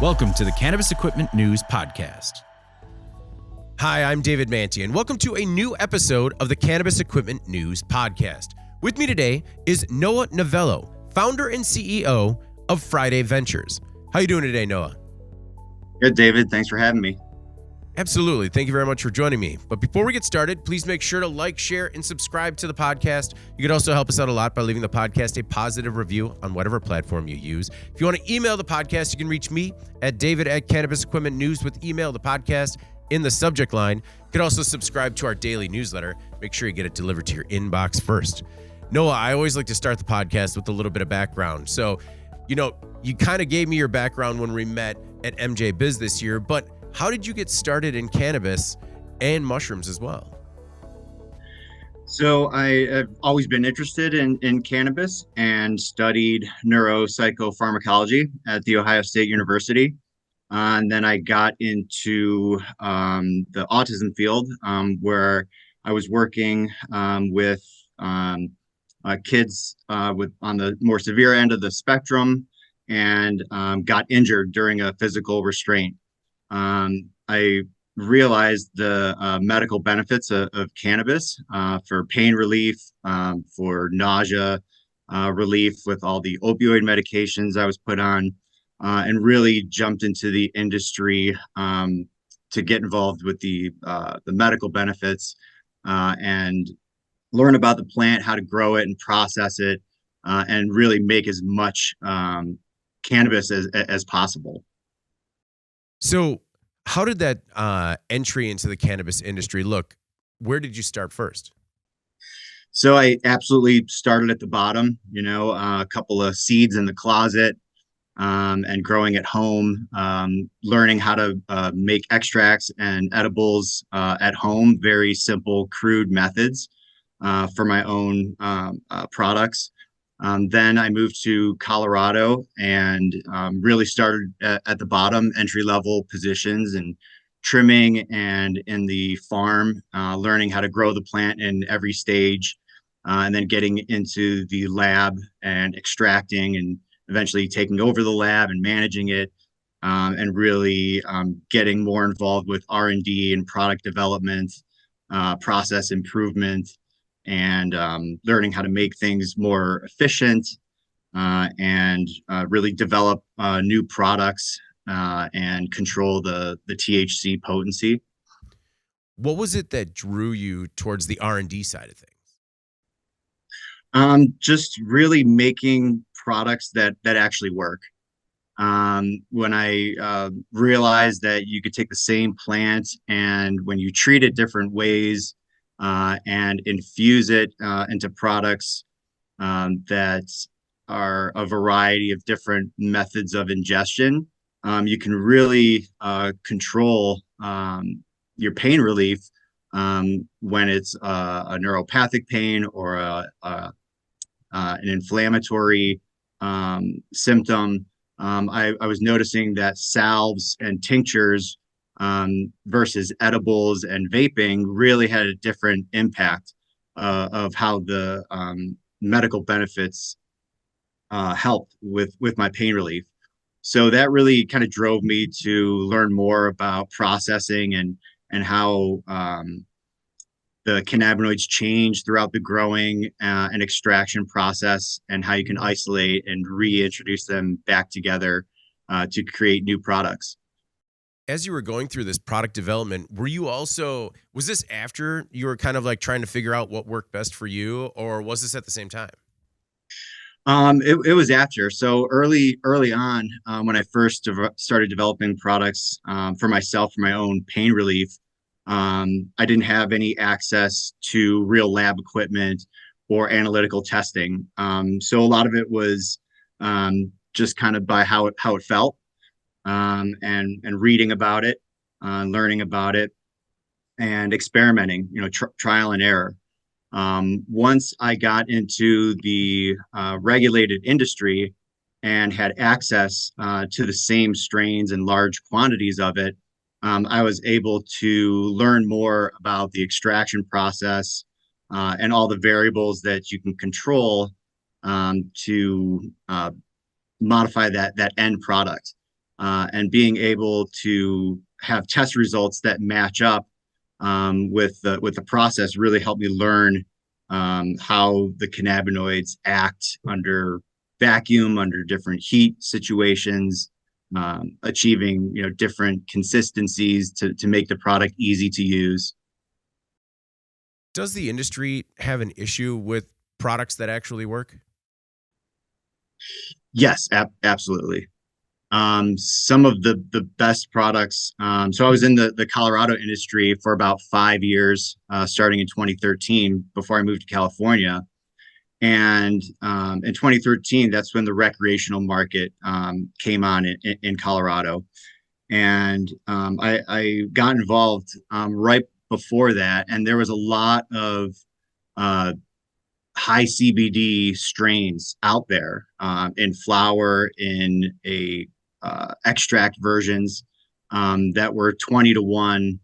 Welcome to the Cannabis Equipment News Podcast. Hi, I'm David Manti, and welcome to a new episode of the Cannabis Equipment News Podcast. With me today is Noah Novello, founder and CEO of Friday Ventures. How you doing today, Noah? Good, David. Thanks for having me. Absolutely. Thank you very much for joining me. But before we get started, please make sure to like, share, and subscribe to the podcast. You could also help us out a lot by leaving the podcast a positive review on whatever platform you use. If you want to email the podcast, you can reach me at david@cannabisequipmentnews with email the podcast in the subject line. You can also subscribe to our daily newsletter. Make sure you get it delivered to your inbox first. Noah, I always like to start the podcast with a little bit of background. So, you kind of gave me your background when we met at MJ Biz this year, but how did you get started in cannabis and mushrooms as well? So I have always been interested in cannabis and studied neuropsychopharmacology at The Ohio State University. And then I got into the autism field where I was working with kids on the more severe end of the spectrum and got injured during a physical restraint. I realized the medical benefits of cannabis for pain relief, for nausea relief with all the opioid medications I was put on, and really jumped into the industry to get involved with the medical benefits and learn about the plant, how to grow it and process it, and really make as much cannabis as possible. So how did that entry into the cannabis industry look? Where did you start first? So I absolutely started at the bottom, a couple of seeds in the closet and growing at home, learning how to make extracts and edibles at home, very simple, crude methods for my own products. Then I moved to Colorado and really started at the bottom, entry-level positions and trimming and in the farm, learning how to grow the plant in every stage, and then getting into the lab and extracting and eventually taking over the lab and managing it, and really getting more involved with R&D and product development, process improvement, and learning how to make things more efficient and really develop new products and control the THC potency. What was it that drew you towards the R&D side of things? Just really making products that actually work. When I realized that you could take the same plant and when you treat it different ways, and infuse it into products that are a variety of different methods of ingestion, you can really control your pain relief when it's a neuropathic pain or an inflammatory symptom. I was noticing that salves and tinctures versus edibles and vaping really had a different impact of how the medical benefits helped with my pain relief. So that really kind of drove me to learn more about processing and how the cannabinoids change throughout the growing and extraction process, and how you can isolate and reintroduce them back together to create new products. As you were going through this product development, was this after you were kind of like trying to figure out what worked best for you, or was this at the same time? It was after. So early on, when I first started developing products for myself, for my own pain relief, I didn't have any access to real lab equipment or analytical testing. So a lot of it was just kind of by how it felt. And reading about it, learning about it, and experimenting, trial and error. Once I got into the regulated industry and had access to the same strains and large quantities of it, I was able to learn more about the extraction process and all the variables that you can control to modify that end product. and being able to have test results that match up with the process really helped me learn how the cannabinoids act under vacuum, under different heat situations, achieving different consistencies to make the product easy to use. Does the industry have an issue with products that actually work? Yes, absolutely. Some of the best products. So I was in the Colorado industry for about 5 years, starting in 2013 before I moved to California. And in 2013, that's when the recreational market came on in Colorado. And I got involved right before that. And there was a lot of uh, high CBD strains out there in flower, in a extract versions that were 20 to 1,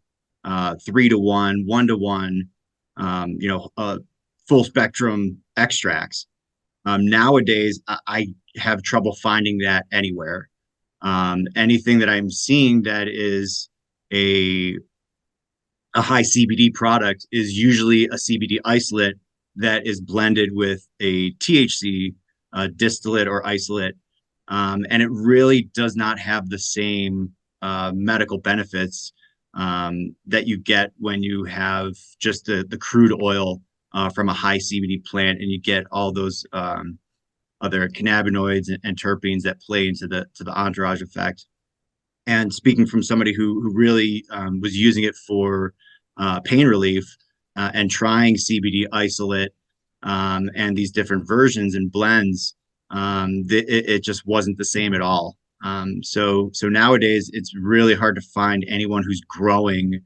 3 to 1, 1 to 1, full spectrum extracts. Nowadays, I have trouble finding that anywhere. Anything that I'm seeing that is a a high CBD product is usually a CBD isolate that is blended with a THC distillate or isolate. And it really does not have the same medical benefits that you get when you have just the crude oil from a high CBD plant, and you get all those other cannabinoids and terpenes that play into the entourage effect. And speaking from somebody who really was using it for pain relief and trying CBD isolate and these different versions and blends, it just wasn't the same at all. So nowadays it's really hard to find anyone who's growing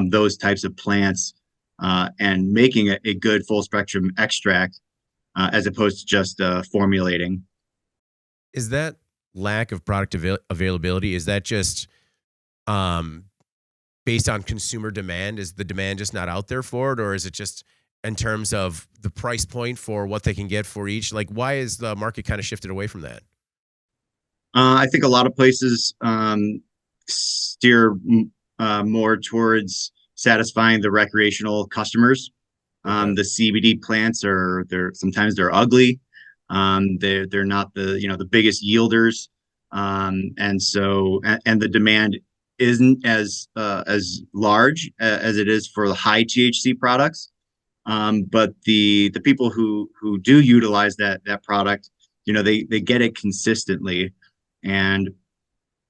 those types of plants and making a good full spectrum extract as opposed to just formulating. Is that lack of product availability, is that just um, based on consumer demand? Is the demand just not out there for it? Or is it just in terms of the price point for what they can get for each? Like, why is the market kind of shifted away from that? I think a lot of places steer more towards satisfying the recreational customers. Okay. The CBD plants they're sometimes they're ugly. They're not the biggest yielders, and the demand isn't as large as it is for the high THC products. But the people who do utilize that product, they get it consistently, and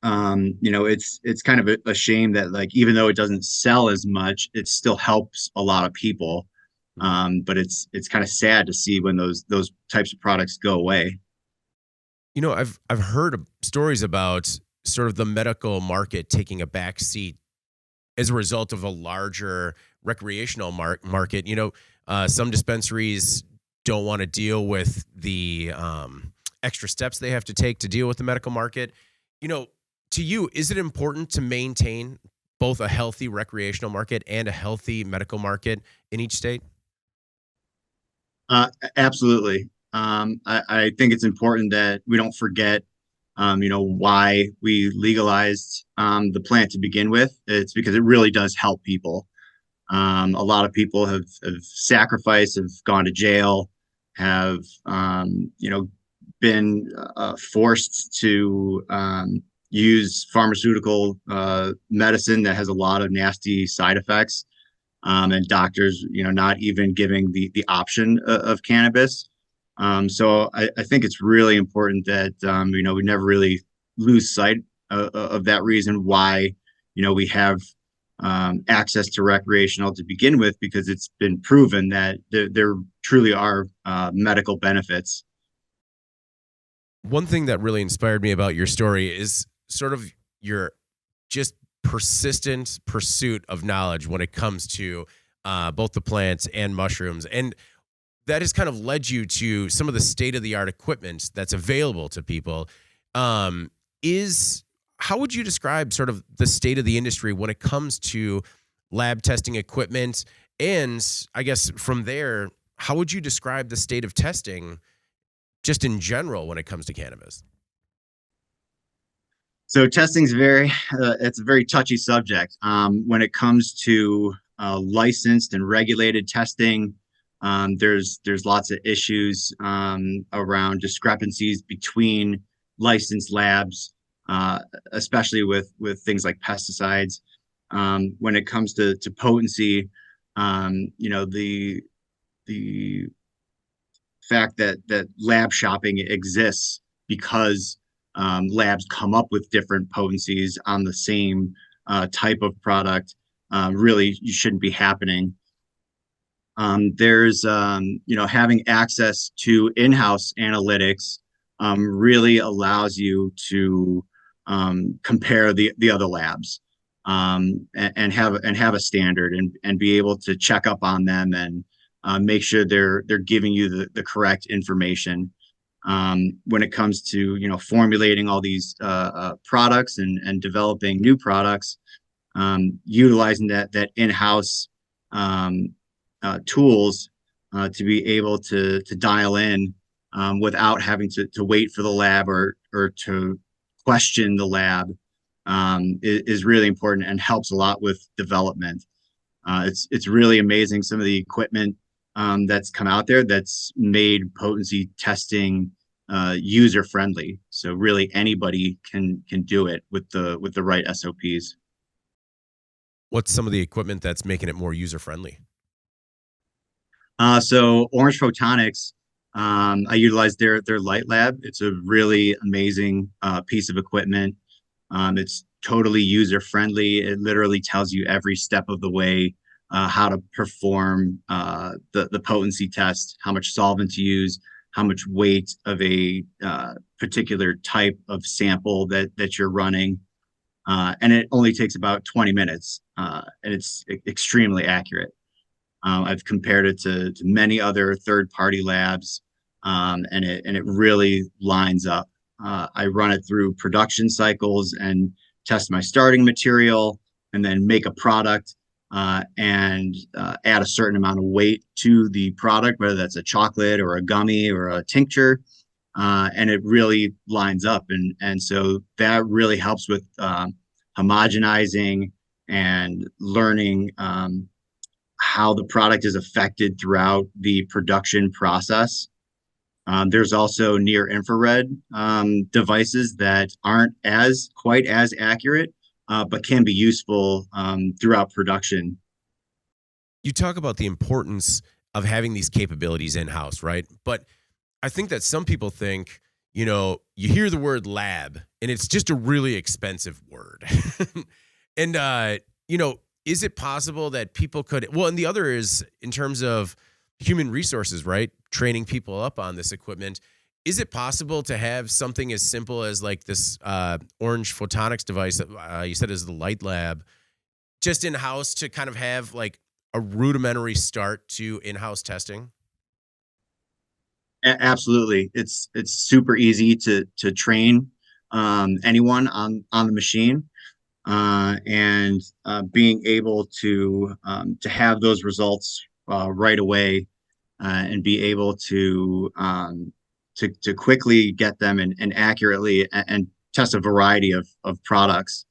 it's kind of a shame that, like, even though it doesn't sell as much, it still helps a lot of people. But it's kind of sad to see when those types of products go away. I've heard stories about sort of the medical market taking a back seat as a result of a larger recreational market. Some dispensaries don't want to deal with the extra steps they have to take to deal with the medical market. You know, to you, is it important to maintain both a healthy recreational market and a healthy medical market in each state? Absolutely. I think it's important that we don't forget, why we legalized the plant to begin with. It's because it really does help people. A lot of people have sacrificed, have gone to jail, have been forced to use pharmaceutical medicine that has a lot of nasty side effects, and doctors, not even giving the option of cannabis. So I think it's really important that we never really lose sight of that reason why we have access to recreational to begin with, because it's been proven that there truly are medical benefits. One thing that really inspired me about your story is sort of your just persistent pursuit of knowledge when it comes to both the plants and mushrooms. And that has kind of led you to some of the state of the art equipment that's available to people. Is How would you describe sort of the state of the industry when it comes to lab testing equipment? And I guess from there, how would you describe the state of testing just in general when it comes to cannabis? So testing's it's a very touchy subject. When it comes to licensed and regulated testing, there's lots of issues around discrepancies between licensed labs, uh, especially with things like pesticides. When it comes to potency, the fact that lab shopping exists because labs come up with different potencies on the same type of product really shouldn't be happening. There's having access to in-house analytics really allows you to compare the other labs and have a standard and be able to check up on them and make sure they're giving you the correct information. When it comes to formulating all these products and developing new products, utilizing that in-house tools to be able to dial in without having to wait for the lab or to question the lab is really important and helps a lot with development. It's really amazing some of the equipment that's come out there that's made potency testing user friendly. So really anybody can do it with the right SOPs. What's some of the equipment that's making it more user friendly? So Orange Photonics, I utilize their Light Lab. It's a really amazing piece of equipment. It's totally user friendly. It literally tells you every step of the way how to perform the potency test, how much solvent to use, how much weight of a particular type of sample that you're running. And it only takes about 20 minutes, and it's extremely accurate. I've compared it to many other third-party labs, and it really lines up. I run it through production cycles and test my starting material, and then make a product and add a certain amount of weight to the product, whether that's a chocolate or a gummy or a tincture, and it really lines up. And so that really helps with homogenizing and learning how the product is affected throughout the production process. There's also near infrared devices that aren't quite as accurate, but can be useful throughout production. You talk about the importance of having these capabilities in-house, right? But I think that some people think, you hear the word lab and it's just a really expensive word. And, is it possible that people could, well, and the other is in terms of human resources, right? Training people up on this equipment. Is it possible to have something as simple as like this Orange Photonics device that you said is the Light Lab, just in-house to kind of have like a rudimentary start to in-house testing? Absolutely, it's super easy to train anyone on the machine, and being able to have those results right away, and be able to quickly get them and accurately and test a variety of products.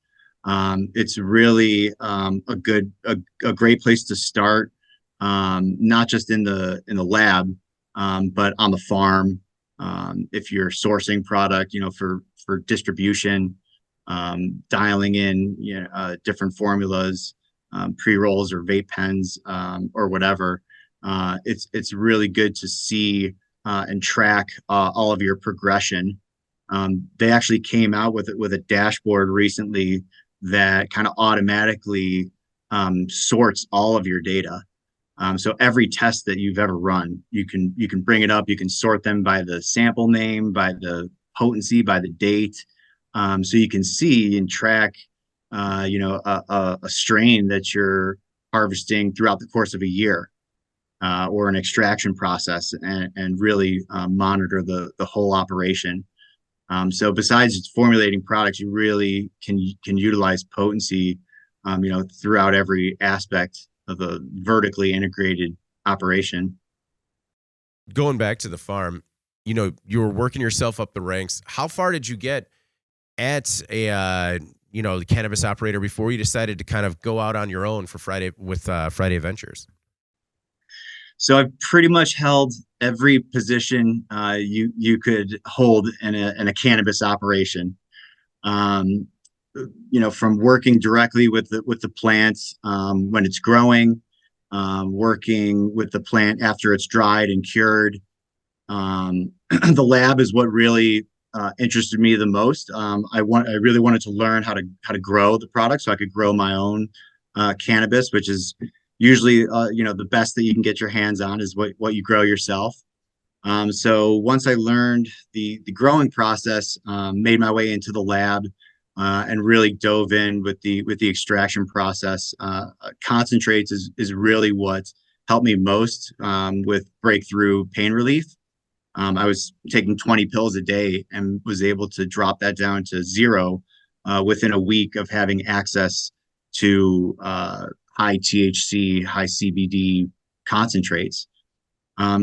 It's really a great place to start, not just in the lab, but on the farm. If you're sourcing product, for distribution, dialing in different formulas, pre-rolls or vape pens, or whatever. It's really good to see and track all of your progression. They actually came out with a dashboard recently that kind of automatically sorts all of your data. So every test that you've ever run, you can bring it up. You can sort them by the sample name, by the potency, by the date, so you can see and track, a strain that you're harvesting throughout the course of a year, or an extraction process, and really monitor the whole operation. So besides formulating products, you really can utilize potency, throughout every aspect of a vertically integrated operation. Going back to the farm, you were working yourself up the ranks. How far did you get at a cannabis operator before you decided to kind of go out on your own for Friday with Friday Ventures? So I've pretty much held every position you could hold in a cannabis operation. Um, from working directly with the plants when it's growing, working with the plant after it's dried and cured. The lab is what really interested me the most. I really wanted to learn how to grow the product so I could grow my own cannabis, which is usually the best that you can get your hands on is what you grow yourself. So once I learned the growing process, made my way into the lab and really dove in with the extraction process. Concentrates is really what helped me most with breakthrough pain relief. I was taking 20 pills a day and was able to drop that down to zero within a week of having access to high THC, high CBD concentrates.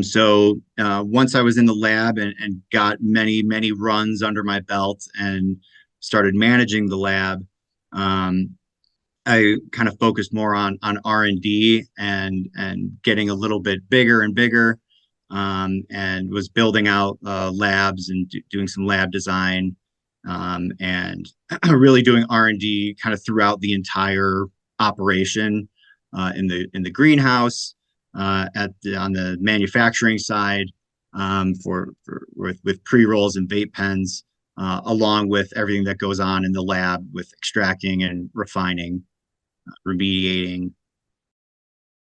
So once I was in the lab and got many runs under my belt and started managing the lab, I kind of focused more on R&D and getting a little bit bigger and bigger, and was building out labs and doing some lab design, and really doing R&D kind of throughout the entire operation, in the greenhouse, on the manufacturing side, with pre-rolls and vape pens, along with everything that goes on in the lab with extracting and refining, remediating.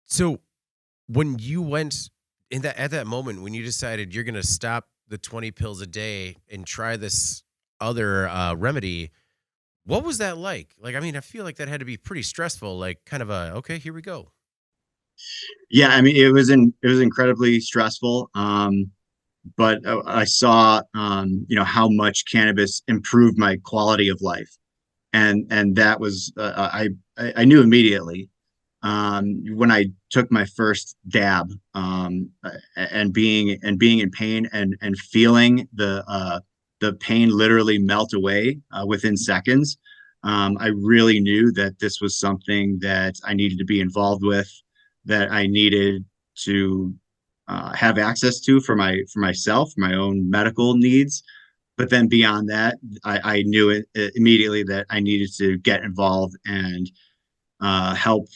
So when you went at that moment when you decided you're going to stop the 20 pills a day and try this other remedy, what was that like? Like, I mean, I feel like that had to be pretty stressful, like kind of okay, here we go. Yeah, I mean, it was incredibly stressful. But I saw, how much cannabis improved my quality of life, and that was I knew immediately when I took my first dab, and being in pain and feeling the pain literally melt away within seconds. I really knew that this was something that I needed to be involved with, that I needed to have access to for myself, my own medical needs. But then beyond that, I knew it immediately that I needed to get involved and help,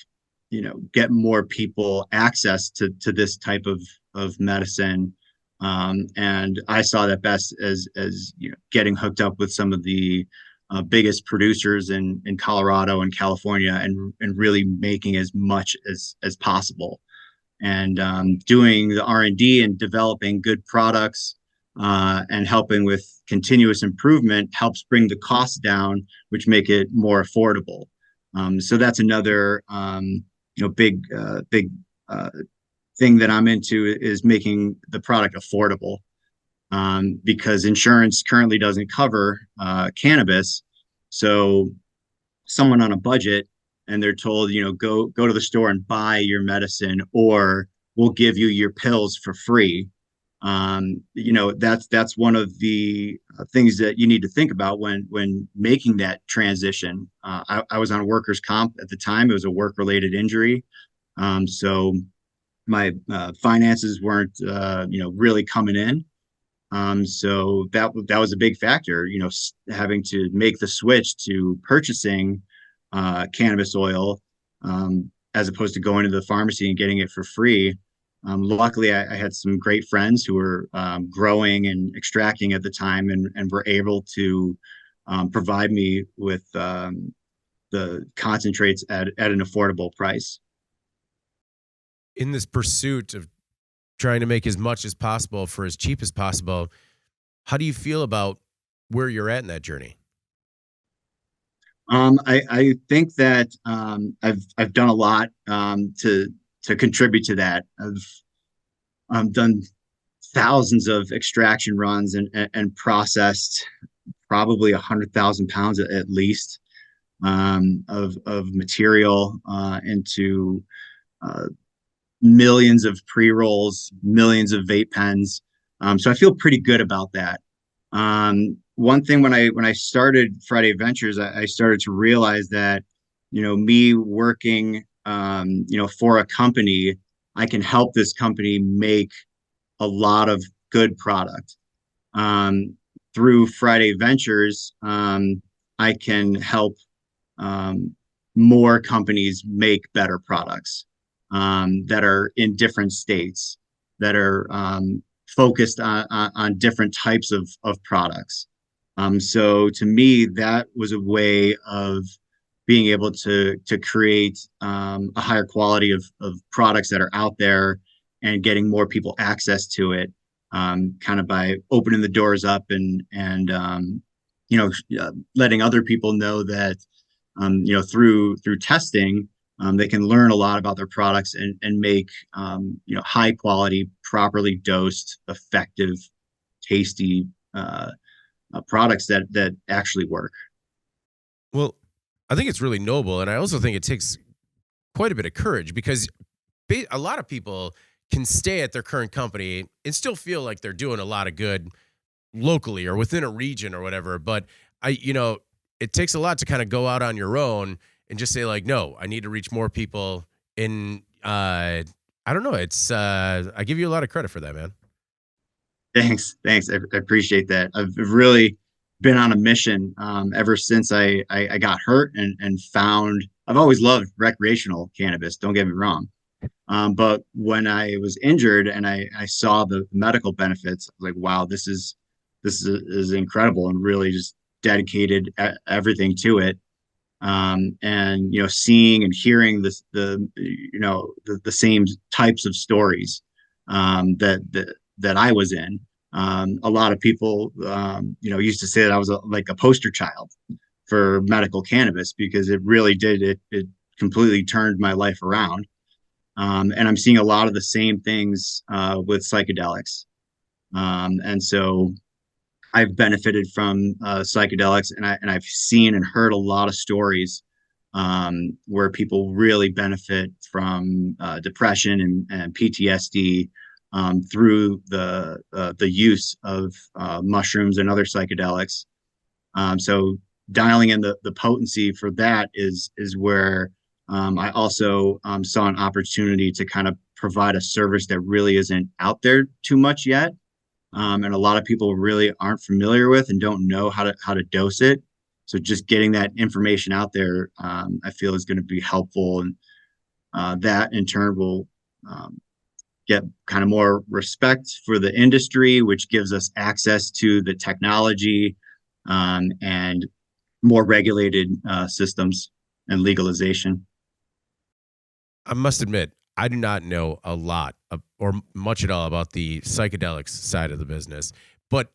get more people access to this type of medicine. And I saw that best as getting hooked up with some of the biggest producers in Colorado and California, and really making as much as possible, and doing the R&D and developing good products, and helping with continuous improvement helps bring the costs down, which make it more affordable. So that's another big thing that I'm into, is making the product affordable, because insurance currently doesn't cover cannabis. So someone on a budget, and they're told, go to the store and buy your medicine, or we'll give you your pills for free. That's one of the things that you need to think about when making that transition. I was on workers' comp at the time. It was a work-related injury. So my finances weren't, really coming in. So that was a big factor, having to make the switch to purchasing cannabis oil, as opposed to going to the pharmacy and getting it for free. Luckily, I had some great friends who were growing and extracting at the time, and were able to provide me with the concentrates at an affordable price. In this pursuit of trying to make as much as possible for as cheap as possible, how do you feel about where you're at in that journey? I think that I've done a lot to contribute to that. I've done thousands of extraction runs and processed probably 100,000 pounds at least, of material, into millions of pre-rolls, millions of vape pens. So I feel pretty good about that. one thing when I started Friday Ventures, I started to realize that, me working, for a company, I can help this company make a lot of good product. Um, Through Friday Ventures, I can help um, more companies make better products that are in different states, that are focused on different types of products. So to me, that was a way of being able to create a higher quality of products that are out there and getting more people access to it, kind of by opening the doors up and letting other people know that through testing, they can learn a lot about their products and make high quality, properly dosed, effective, tasty products that actually work. Well, I think it's really noble, and I also think it takes quite a bit of courage because a lot of people can stay at their current company and still feel like they're doing a lot of good locally or within a region or whatever. But it takes a lot to kind of go out on your own and just say like, no, I need to reach more people. And I don't know. I give you a lot of credit for that, man. Thanks. I appreciate that. I've really been on a mission ever since I got hurt and found. I've always loved recreational cannabis. Don't get me wrong. But when I was injured and I saw the medical benefits, I was like, wow, this is incredible, and really just dedicated everything to it. And seeing and hearing the same types of stories that I was in. A lot of people, used to say that I was like a poster child for medical cannabis because it really did. It completely turned my life around. And I'm seeing a lot of the same things with psychedelics. And so I've benefited from psychedelics, and I've seen and heard a lot of stories where people really benefit from depression and PTSD through the use of mushrooms and other psychedelics. So dialing in the potency for that is where I also saw an opportunity to kind of provide a service that really isn't out there too much yet, and a lot of people really aren't familiar with and don't know how to dose it. So just getting that information out there, I feel is going to be helpful, and that in turn will get kind of more respect for the industry, which gives us access to the technology and more regulated systems and legalization. I must admit, I do not know a lot or much at all about the psychedelics side of the business, but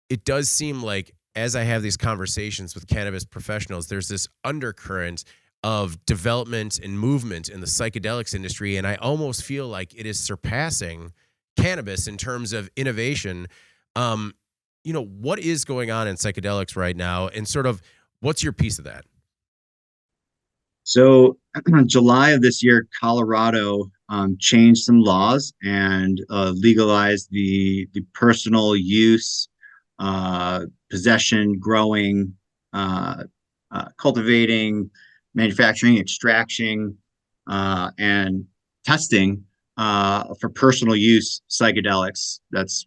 it does seem like as I have these conversations with cannabis professionals, there's this undercurrent of development and movement in the psychedelics industry, and I almost feel like it is surpassing cannabis in terms of innovation. What is going on in psychedelics right now, and sort of what's your piece of that? So, July of this year, Colorado changed some laws and legalized the personal use, possession, growing, cultivating, manufacturing, extraction, and testing for personal use psychedelics. That's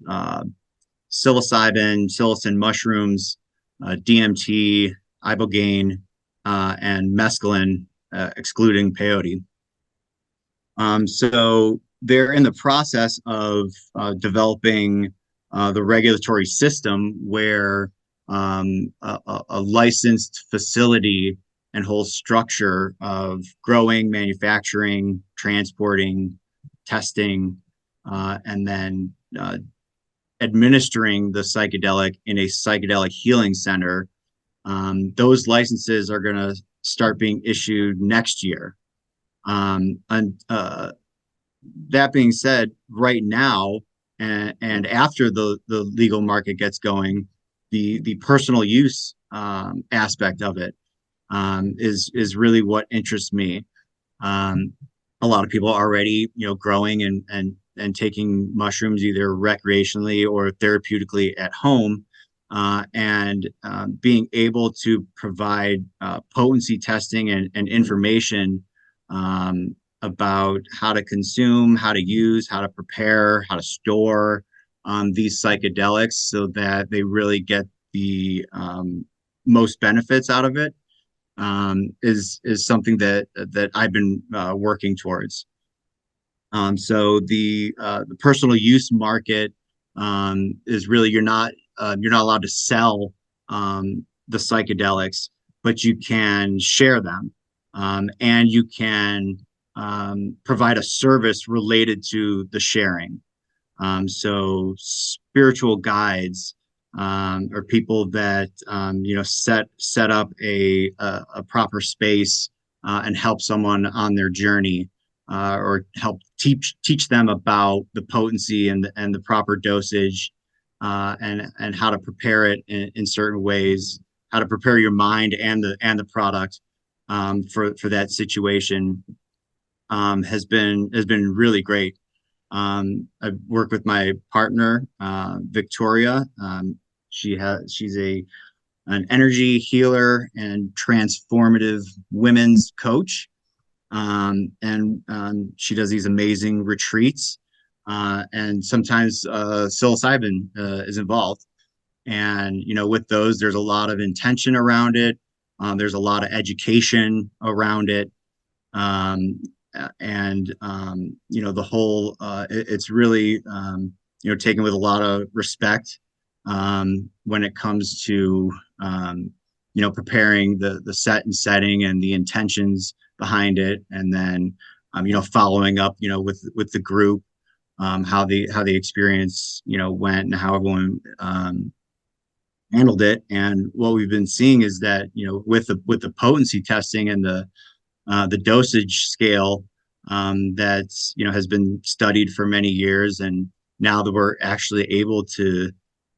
psilocybin, psilocin mushrooms, DMT, ibogaine, and mescaline, excluding peyote. So they're in the process of developing the regulatory system where a licensed facility and whole structure of growing, manufacturing, transporting, testing, and then administering the psychedelic in a psychedelic healing center. Those licenses are going to start being issued next year. And that being said, right now and after the legal market gets going, the personal use aspect of it is really what interests me. A lot of people are already, growing and taking mushrooms either recreationally or therapeutically at home. and being able to provide potency testing and information about how to consume, how to use, how to prepare, how to store these psychedelics so that they really get the most benefits out of it is something that I've been working towards. So the personal use market is really you're not allowed to sell the psychedelics, but you can share them, and you can provide a service related to the sharing. So spiritual guides or people that set up a proper space and help someone on their journey, or help teach them about the potency and the proper dosage, and how to prepare it in certain ways, how to prepare your mind and the product for that situation, has been really great. I've worked with my partner, Victoria. She's an energy healer and transformative women's coach. And she does these amazing retreats. And sometimes psilocybin is involved. And, with those, there's a lot of intention around it. There's a lot of education around it. The whole it's really taken with a lot of respect when it comes to preparing the set and setting and the intentions behind it, and then following up with the group, how the experience went and how everyone handled it. And what we've been seeing is that with the potency testing and the dosage scale that has been studied for many years, and now that we're actually able to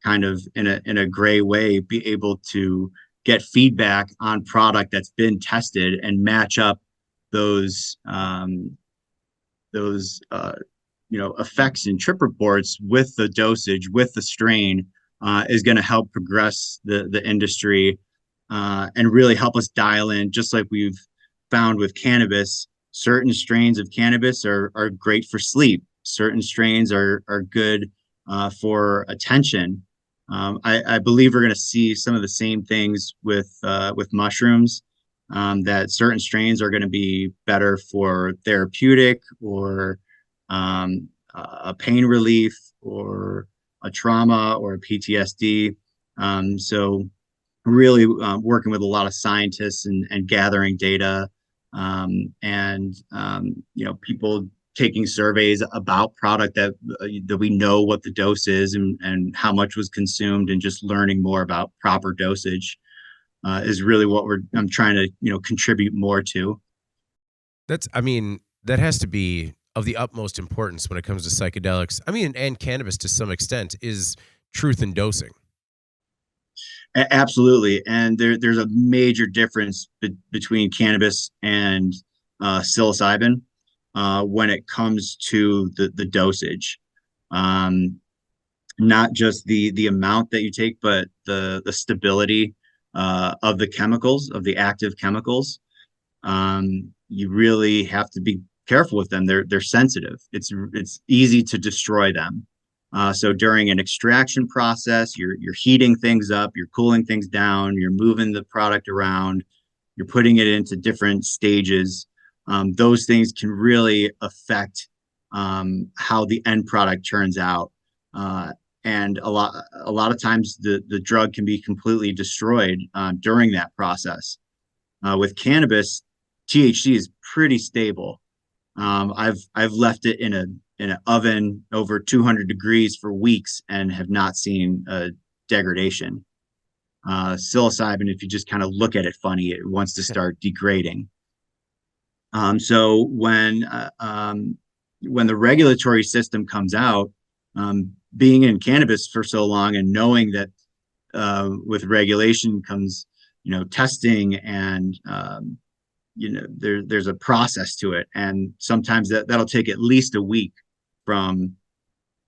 kind of in a gray way be able to get feedback on product that's been tested and match up those effects and trip reports with the dosage, with the strain, is going to help progress the industry, and really help us dial in, just like we've found with cannabis. Certain strains of cannabis are great for sleep. Certain strains are good for attention. I believe we're going to see some of the same things with mushrooms, that certain strains are going to be better for therapeutic, or a pain relief, or a trauma, or a PTSD. So really working with a lot of scientists and gathering data, and people taking surveys about product that we know what the dose is, and how much was consumed, and just learning more about proper dosage is really what I'm trying to contribute more to. That has to be of the utmost importance when it comes to psychedelics. And cannabis to some extent is truth in dosing. Absolutely. And there's a major difference between cannabis and psilocybin when it comes to the dosage. Not just the amount that you take, but the stability of the chemicals, of the active chemicals. You really have to be careful with them. They're sensitive. It's easy to destroy them. So during an extraction process, you're heating things up, you're cooling things down, you're moving the product around, you're putting it into different stages. Those things can really affect how the end product turns out. And a lot of times the drug can be completely destroyed during that process. With cannabis, THC is pretty stable. I've left it in an oven over 200 degrees for weeks and have not seen a degradation. Psilocybin, if you just kind of look at it funny, it wants to start degrading. So when the regulatory system comes out, being in cannabis for so long and knowing that with regulation comes testing, and there's a process to it, and sometimes that'll take at least a week from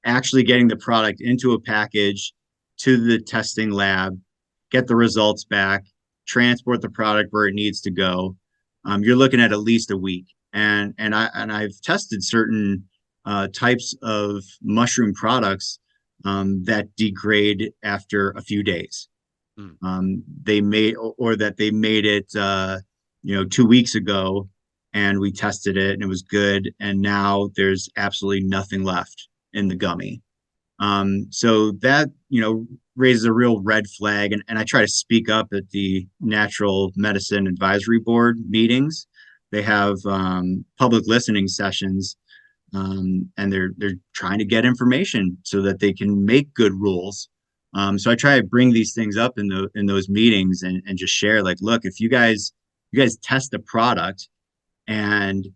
actually getting the product into a package, to the testing lab, get the results back, transport the product where it needs to go. You're looking at least a week. I've tested certain types of mushroom products that degrade after a few days. Mm. They made or that they made it 2 weeks ago, and we tested it and it was good, and now there's absolutely nothing left in the gummy. So that raises a real red flag, and I try to speak up at the Natural Medicine Advisory Board meetings. They have public listening sessions, and they're trying to get information so that they can make good rules. So I try to bring these things up in those meetings, and just share, like, look, if you guys test a product and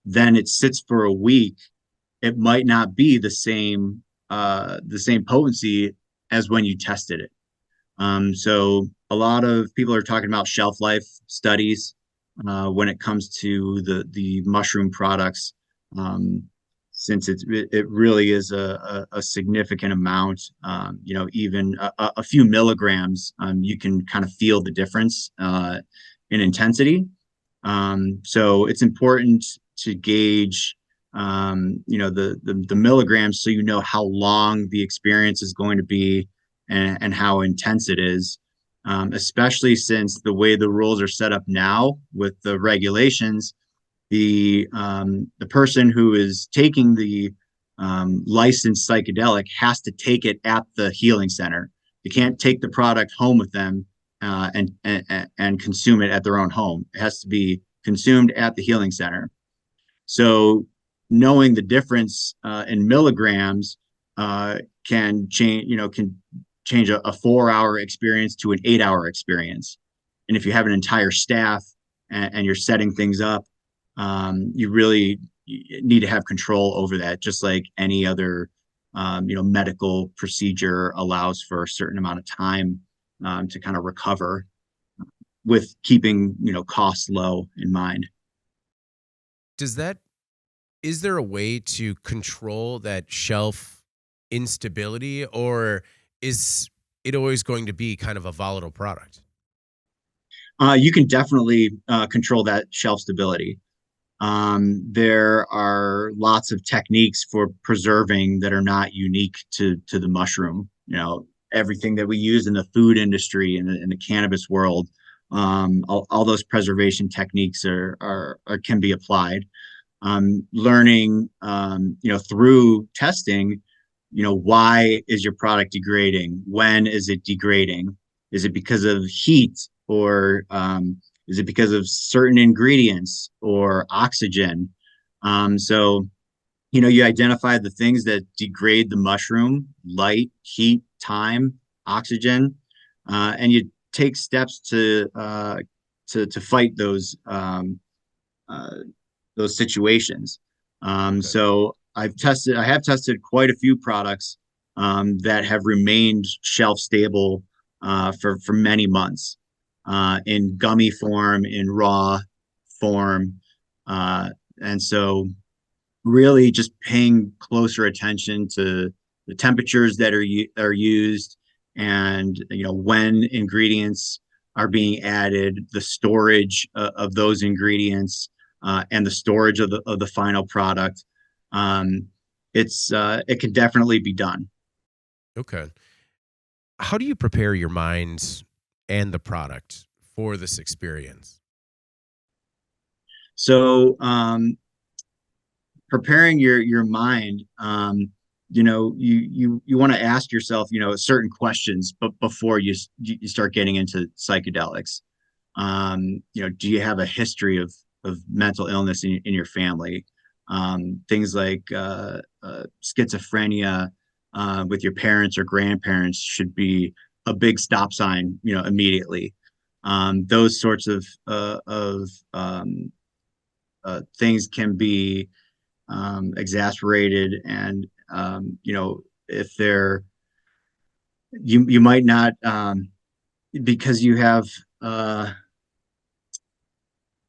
then it sits for a week, it might not be the same potency as when you tested it. So a lot of people are talking about shelf life studies when it comes to the mushroom products, since it really is a significant amount. Even a few milligrams, you can kind of feel the difference in intensity. So it's important to gauge the milligrams, so you know how long the experience is going to be, and how intense it is, especially since the way the rules are set up now with the regulations. The person who is taking the licensed psychedelic has to take it at the healing center. You can't take the product home with them and consume it at their own home. It has to be consumed at the healing center. So knowing the difference in milligrams can change a 4-hour experience to an 8-hour experience. And if you have an entire staff, and you're setting things up, you really need to have control over that, just like any other medical procedure allows for a certain amount of time to kind of recover, with keeping costs low in mind. Is there a way to control that shelf instability, or is it always going to be kind of a volatile product? You can definitely control that shelf stability. There are lots of techniques for preserving that are not unique to the mushroom. Everything that we use in the food industry and in the cannabis world, all those preservation techniques are can be applied. Learning, through testing, why is your product degrading? When is it degrading? Is it because of heat, or is it because of certain ingredients or oxygen? So, you identify the things that degrade the mushroom: light, heat, time, oxygen, and you take steps to fight those situations. Okay. So I have tested quite a few products that have remained shelf stable for many months, in gummy form, in raw form. And so really just paying closer attention to the temperatures that are used, and when ingredients are being added, the storage of those ingredients, and the storage of the final product. It can definitely be done. Okay. How do you prepare your mind and the product for this experience? So preparing your mind, you want to ask yourself certain questions, but before you start getting into psychedelics. Do you have a history of mental illness in your family? Things like schizophrenia with your parents or grandparents should be a big stop sign, immediately. Those sorts of things can be exasperated, and if they're you might not, because you have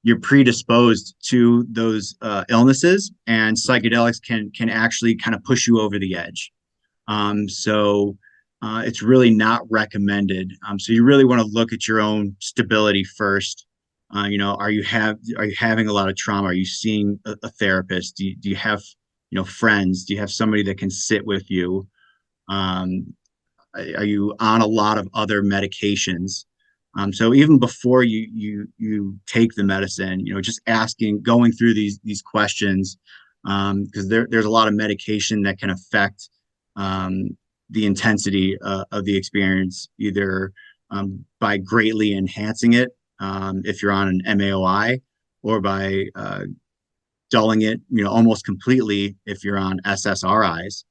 you're predisposed to those illnesses, and psychedelics can actually kind of push you over the edge. So it's really not recommended. So you really want to look at your own stability first. Are you having a lot of trauma? Are you seeing a therapist? Do you have friends? Do you have somebody that can sit with you? Um, are you on a lot of other medications? So even before you take the medicine, just asking, going through these questions, because there's a lot of medication that can affect um, the intensity of the experience, either by greatly enhancing it if you're on an MAOI, or by dulling it, almost completely if you're on SSRIs.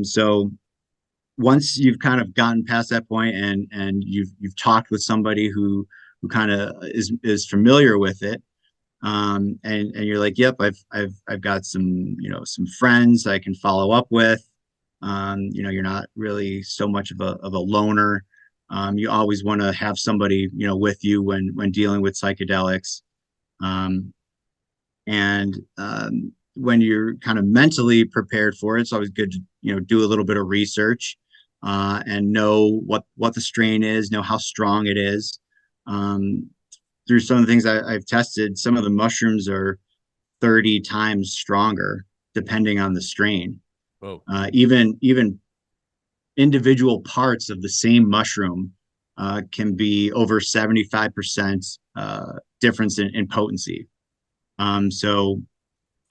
So once you've kind of gotten past that point, and you've talked with somebody who kind of is familiar with it, and you're like, yep, I've got some friends I can follow up with. You're not really so much of a loner. You always want to have somebody with you when dealing with psychedelics. um, and when you're kind of mentally prepared for it, it's always good to do a little bit of research, and know what the strain is, know how strong it is. Um, through some of the things I've tested, some of the mushrooms are 30 times stronger depending on the strain. Whoa. Even individual parts of the same mushroom can be over 75% difference in potency. So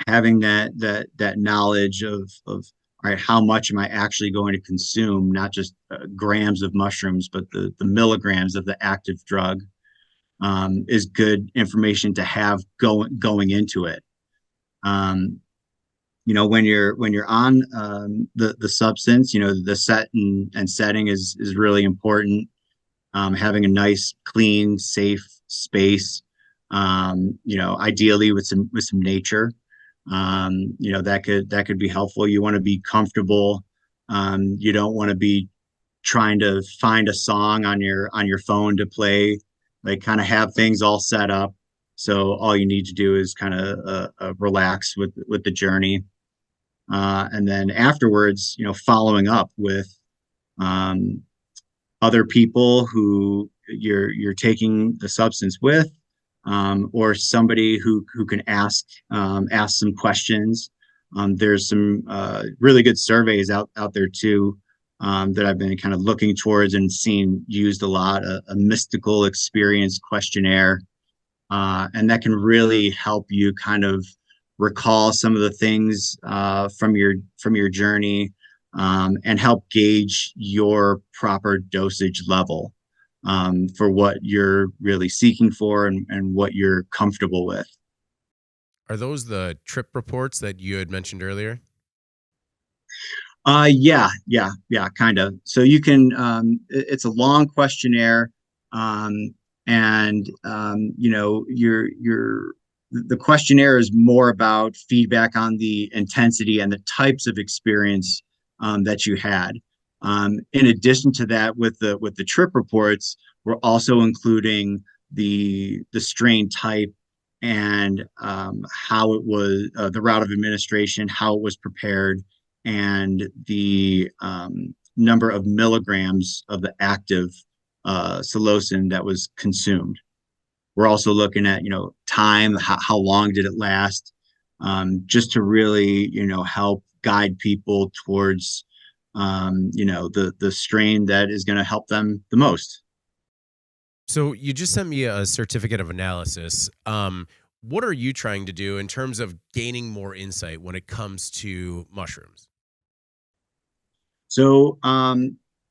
having that knowledge of all right, how much am I actually going to consume, not just grams of mushrooms, but the milligrams of the active drug, is good information to have going into it. Um, when you're on the substance, the set and setting is really important. Having a nice, clean, safe space, ideally with some nature, that could be helpful. You want to be comfortable. You don't want to be trying to find a song on your phone to play, like kind of have things all set up. So all you need to do is kind of relax with the journey, and then afterwards, following up with um, other people who you're taking the substance with, or somebody who can ask some questions. There's some really good surveys out there too, that I've been kind of looking towards and seen used a lot. A mystical experience questionnaire, and that can really help you kind of recall some of the things from your journey, and help gauge your proper dosage level, for what you're really seeking for, and what you're comfortable with. Are those the trip reports that you had mentioned earlier? Yeah, kind of. So you can, it's a long questionnaire, um, and the questionnaire is more about feedback on the intensity and the types of experience that you had. In addition to that, with the trip reports, we're also including the strain type, and how it was, the route of administration, how it was prepared, and the number of milligrams of the active psilocin that was consumed. We're also looking at, time, how long did it last, just to really, help guide people towards, the strain that is going to help them the most. So you just sent me a certificate of analysis. What are you trying to do in terms of gaining more insight when it comes to mushrooms? So,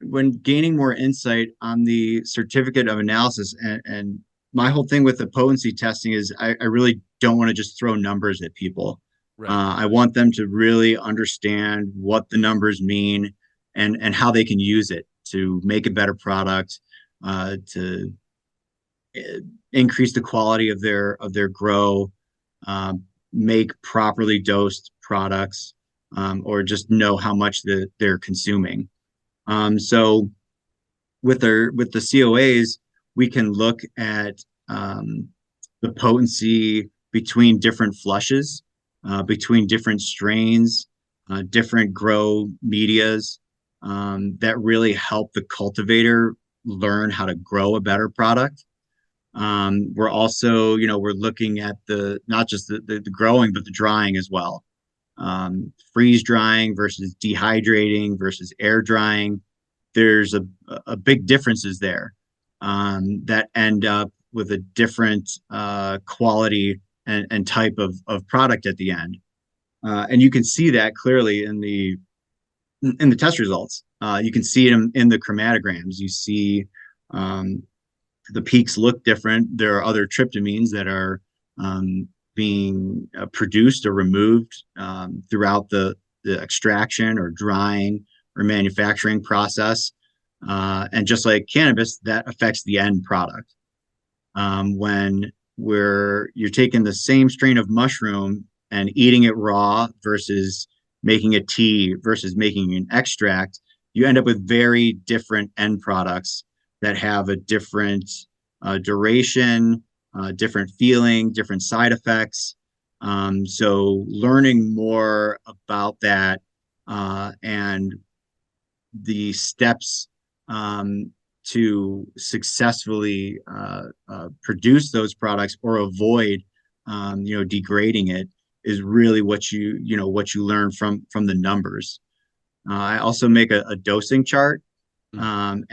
when gaining more insight on the certificate of analysis, and my whole thing with the potency testing is, I really don't want to just throw numbers at people. Right. I want them to really understand what the numbers mean, and how they can use it to make a better product, to increase the quality of their grow, make properly dosed products, or just know how much they're consuming. So with the COAs, we can look at the potency between different flushes, between different strains, different grow medias. that really help the cultivator learn how to grow a better product. We're also, we're looking at the not just the growing, but the drying as well. Freeze drying versus dehydrating versus air drying. There's a big differences there that end up with a different quality and type of product at the end. And you can see that clearly in the test results. You can see them in the chromatograms. You see the peaks look different. There are other tryptamines that are being produced or removed throughout the extraction or drying or manufacturing process. And just like cannabis, that affects the end product. When you're taking the same strain of mushroom and eating it raw versus making a tea versus making an extract, you end up with very different end products that have a different duration, different feeling, different side effects. So learning more about that and the steps to successfully produce those products or avoid, degrading it is really what you learn from the numbers. I also make a dosing chart, and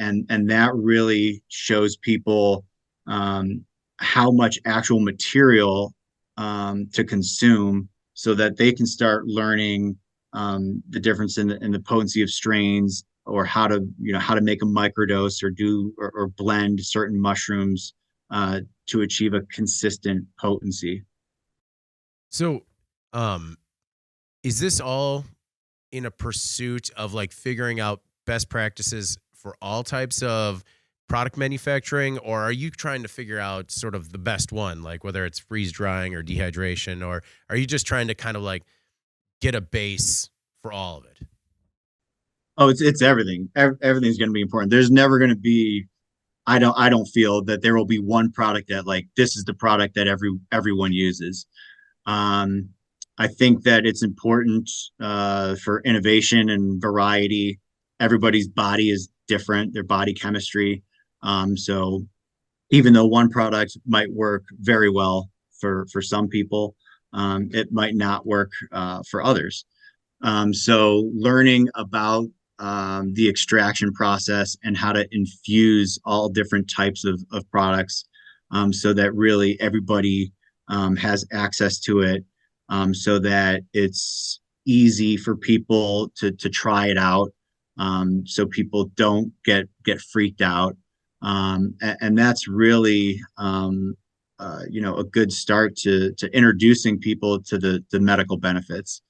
that really shows people how much actual material to consume, so that they can start learning the difference in the potency of strains, or how to make a microdose or blend certain mushrooms to achieve a consistent potency. So, is this all in a pursuit of like figuring out best practices for all types of product manufacturing, or are you trying to figure out sort of the best one, like whether it's freeze drying or dehydration, or are you just trying to kind of like get a base for all of it? Oh, it's everything. Everything's going to be important. There's never going to be. I don't feel that there will be one product that, like, this is the product that everyone uses. Um, I think that it's important for innovation and variety. Everybody's body is different, their body chemistry. So even though one product might work very well for some people, it might not work for others. So learning about the extraction process and how to infuse all different types of products, so that really everybody has access to it, so that it's easy for people to try it out, so people don't get freaked out. And that's really a good start to introducing people to the medical benefits.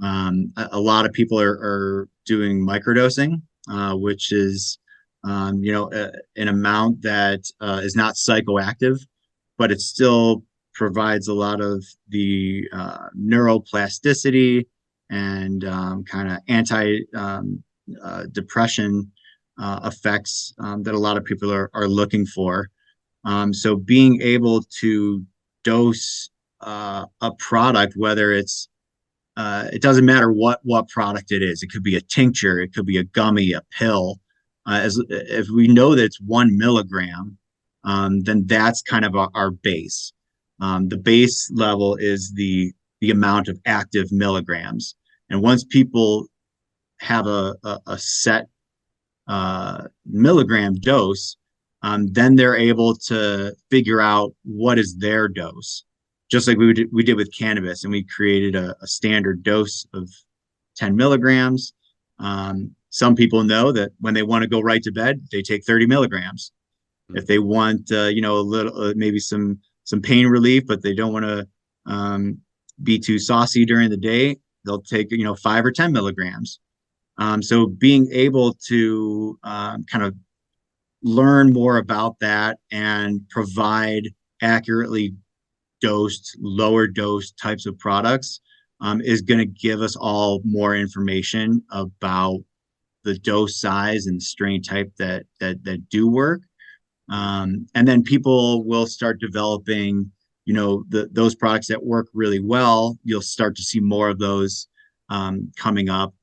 A lot of people are doing microdosing, which is an amount that is not psychoactive, but it still provides a lot of the neuroplasticity and kind of anti depression effects that a lot of people are looking for. So being able to dose a product, whether it doesn't matter what product it is. It could be a tincture, it could be a gummy, a pill. As if we know that it's 1 milligram, then that's kind of our base. The base level is the amount of active milligrams, and once people have a set milligram dose, then they're able to figure out what is their dose. Just like we did with cannabis, and we created a standard dose of 10 milligrams. Some people know that when they want to go right to bed, they take 30 milligrams. If they want, a little, maybe some pain relief, but they don't want to be too saucy during the day, they'll take, 5 or 10 milligrams. So being able to kind of learn more about that and provide accurately dosed, lower dose types of products is going to give us all more information about the dose size and strain type that do work. And then people will start developing, those products that work really well. You'll start to see more of those coming up.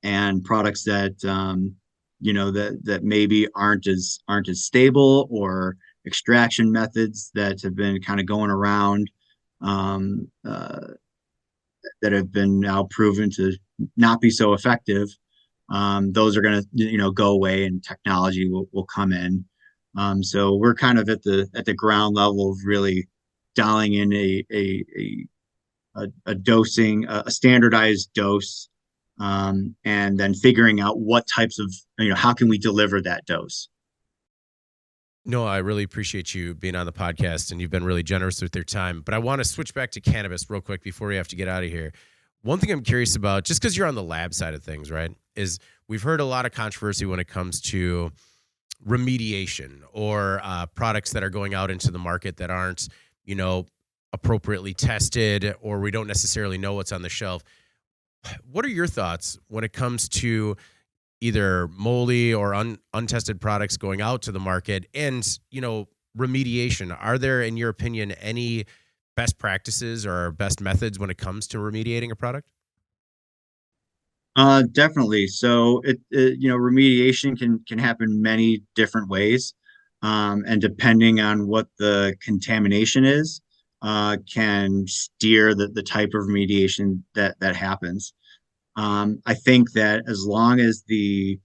and products that that maybe aren't as stable, or extraction methods that have been kind of going around, um, uh, that have been now proven to not be so effective. Those are going to go away, and technology will come in. So we're kind of at the ground level of really dialing in a dosing, a standardized dose, and then figuring out what types of, how can we deliver that dose. No, I really appreciate you being on the podcast, and you've been really generous with your time. But I want to switch back to cannabis real quick before we have to get out of here. One thing I'm curious about, just because you're on the lab side of things, right, is we've heard a lot of controversy when it comes to remediation, or products that are going out into the market that aren't, you know, appropriately tested, or we don't necessarily know what's on the shelf. What are your thoughts when it comes to either moldy or untested products going out to the market, and, remediation? Are there, in your opinion, any best practices or best methods when it comes to remediating a product? Definitely. So remediation can happen many different ways, and depending on what the contamination is, can steer the type of remediation that happens. I think that as long as the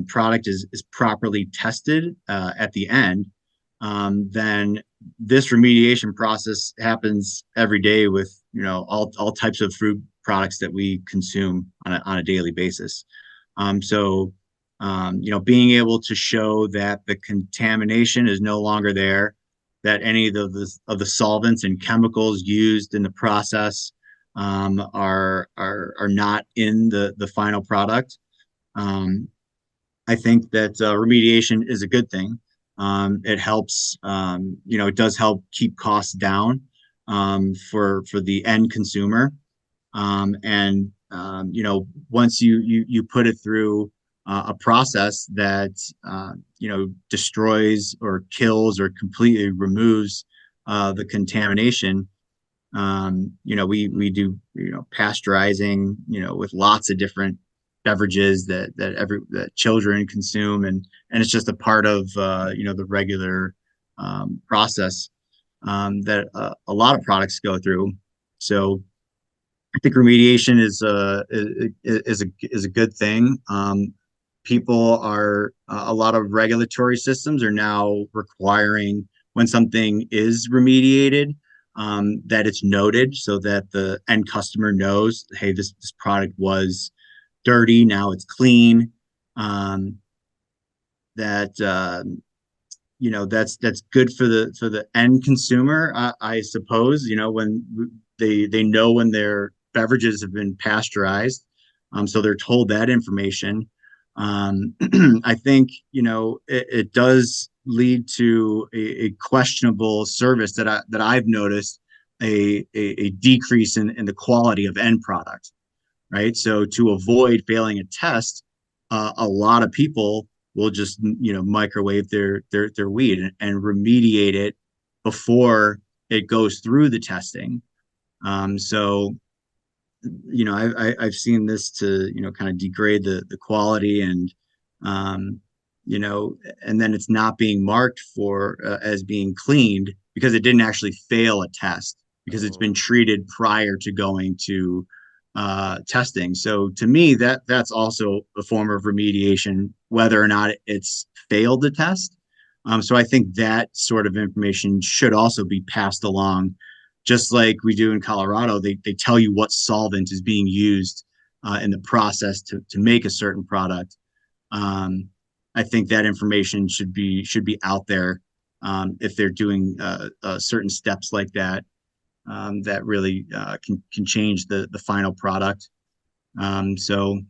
product is properly tested at the end, then this remediation process happens every day with all types of food products that we consume on a daily basis. So being able to show that the contamination is no longer there, that any of the solvents and chemicals used in the process are not in the final product. I think that remediation is a good thing. It helps, it does help keep costs down for the end consumer. And once you put it through a process that destroys or kills or completely removes the contamination. We do pasteurizing with lots of different beverages that children consume, and it's just a part of the regular process that a lot of products go through. So I think remediation is a good thing. People are A lot of regulatory systems are now requiring, when something is remediated, that it's noted so that the end customer knows, hey, this product was dirty, now it's clean. That that's good for the end consumer, I suppose. When they know when their beverages have been pasteurized, so they're told that information. I think it does lead to a questionable service that I've noticed, a decrease in the quality of end product, right? So to avoid failing a test, a lot of people will just microwave their weed and remediate it before it goes through the testing. So I've seen this to kind of degrade the quality, and and then it's not being marked for as being cleaned because it didn't actually fail a test, because it's been treated prior to going to testing. So to me, that's also a form of remediation, whether or not it's failed the test. So I think that sort of information should also be passed along, just like we do in Colorado. They tell you what solvent is being used in the process to make a certain product. I think that information should be out there, if they're doing certain steps like that, that really can change the final product. So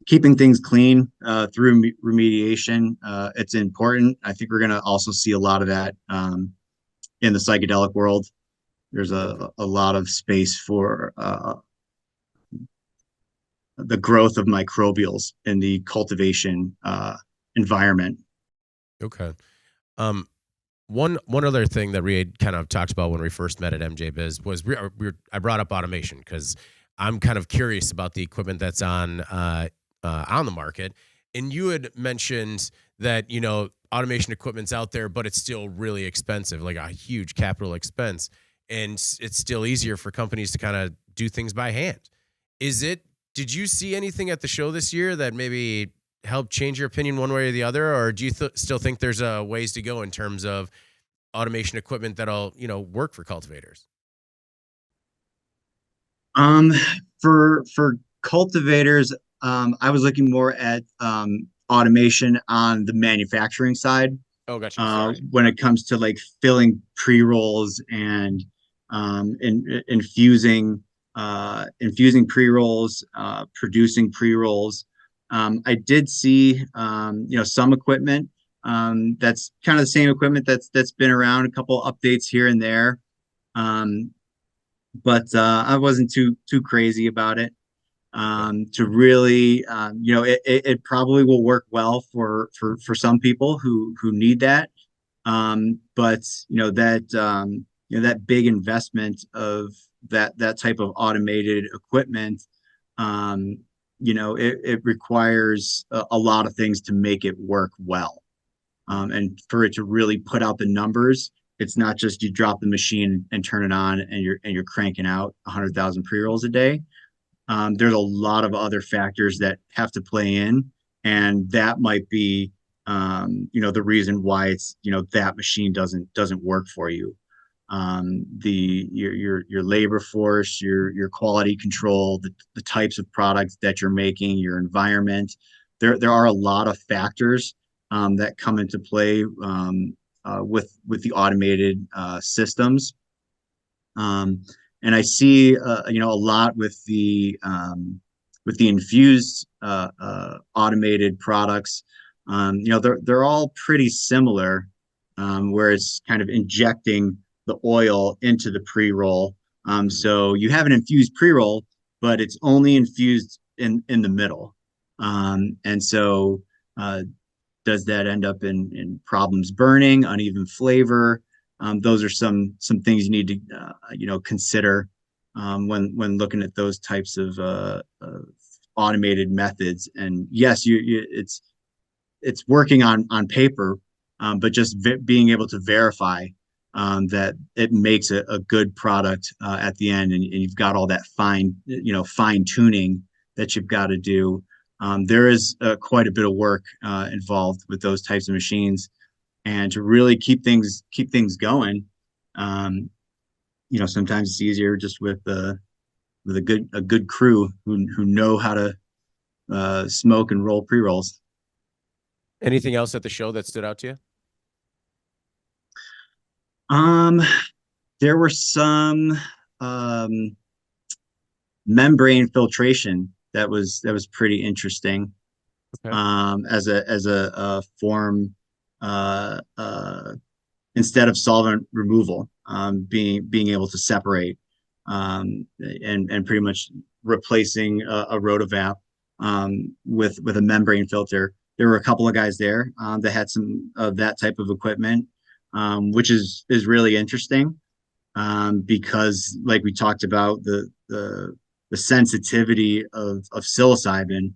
keeping things clean through remediation, it's important. I think we're going to also see a lot of that in the psychedelic world. There's a lot of space for the growth of microbials in the cultivation environment. Okay. One other thing that we had kind of talked about when we first met at MJ Biz was I brought up automation because I'm kind of curious about the equipment that's on on the market. And you had mentioned that, automation equipment's out there, but it's still really expensive, like a huge capital expense. And it's still easier for companies to kind of do things by hand. Did you see anything at the show this year that maybe helped change your opinion one way or the other? Or do you still think there's ways to go in terms of automation equipment that'll, work for cultivators? For cultivators, I was looking more at automation on the manufacturing side. Oh, gotcha. Sorry. When it comes to like filling pre-rolls and infusing pre-rolls, producing pre-rolls. I did see some equipment that's kind of the same equipment that's been around, a couple updates here and there. But I wasn't too crazy about it. To really, it probably will work well for some people who need that. But that big investment of that type of automated equipment, it requires a lot of things to make it work well. And for it to really put out the numbers, it's not just you drop the machine and turn it on and you're cranking out 100,000 pre-rolls a day. There's a lot of other factors that have to play in, and that might be the reason why it's that machine doesn't work for you. Your labor force, your quality control, the types of products that you're making, your environment. There are a lot of factors that come into play with the automated systems. And I see a lot with the infused automated products. They're all pretty similar, where it's kind of injecting the oil into the pre-roll. So you have an infused pre-roll, but it's only infused in the middle. And so does that end up in problems burning, uneven flavor? Those are some things you need to consider when looking at those types of automated methods. And yes, it's working on paper, but just being able to verify that it makes a good product at the end, and you've got all that fine tuning that you've got to do. There is quite a bit of work involved with those types of machines, and to really keep things going. Sometimes it's easier just with a good crew who know how to smoke and roll pre-rolls. Anything else at the show that stood out to you? There were some membrane filtration that was pretty interesting. Okay. As a form, instead of solvent removal, being able to separate, and pretty much replacing a rotovap with a membrane filter. There were a couple of guys there that had some of that type of equipment, which is really interesting, because like we talked about, the sensitivity of psilocybin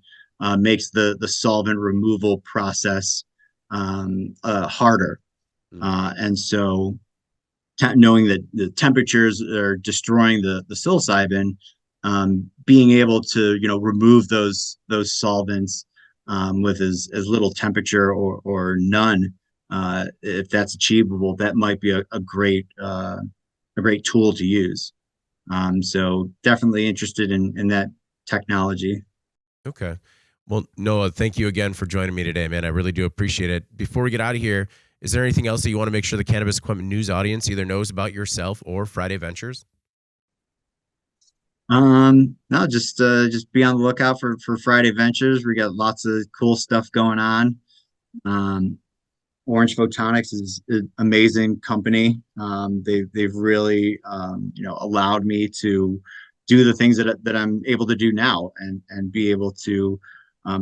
makes the solvent removal process harder. And so knowing that the temperatures are destroying the psilocybin, being able to remove those solvents with as little temperature or none, if that's achievable, that might be a great tool to use. So definitely interested in that technology. Okay. Well, Noah, thank you again for joining me today, man. I really do appreciate it. Before we get out of here, is there anything else that you want to make sure the Cannabis Equipment News audience either knows about yourself or Friday Ventures? No, just be on the lookout for Friday Ventures. We got lots of cool stuff going on. Orange Photonics is an amazing company. They've really allowed me to do the things that I'm able to do now, and be able to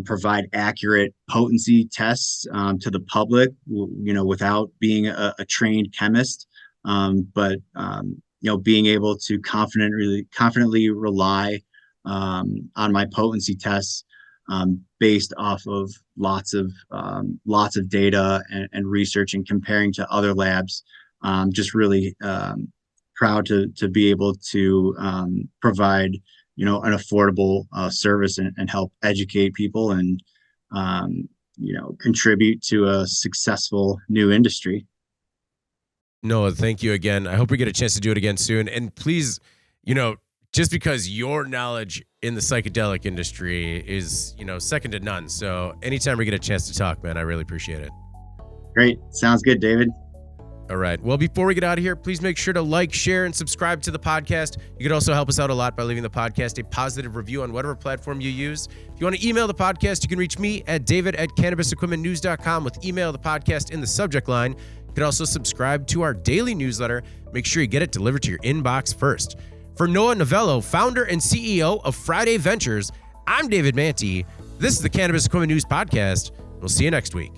provide accurate potency tests to the public, without being a trained chemist, but being able to confidently rely on my potency tests based off of lots of data and research and comparing to other labs. Just really proud to be able to provide an affordable service and help educate people and contribute to a successful new industry. Noah, thank you again. I hope we get a chance to do it again soon. And please, just because your knowledge in the psychedelic industry is, second to none. So anytime we get a chance to talk, man, I really appreciate it. Great. Sounds good, David. All right. Well, before we get out of here, please make sure to like, share, and subscribe to the podcast. You could also help us out a lot by leaving the podcast a positive review on whatever platform you use. If you want to email the podcast, you can reach me at david@cannabisequipmentnews.com with email the podcast in the subject line. You can also subscribe to our daily newsletter. Make sure you get it delivered to your inbox first. For Noah Novello, founder and CEO of Friday Ventures, I'm David Manti. This is the Cannabis Equipment News Podcast. We'll see you next week.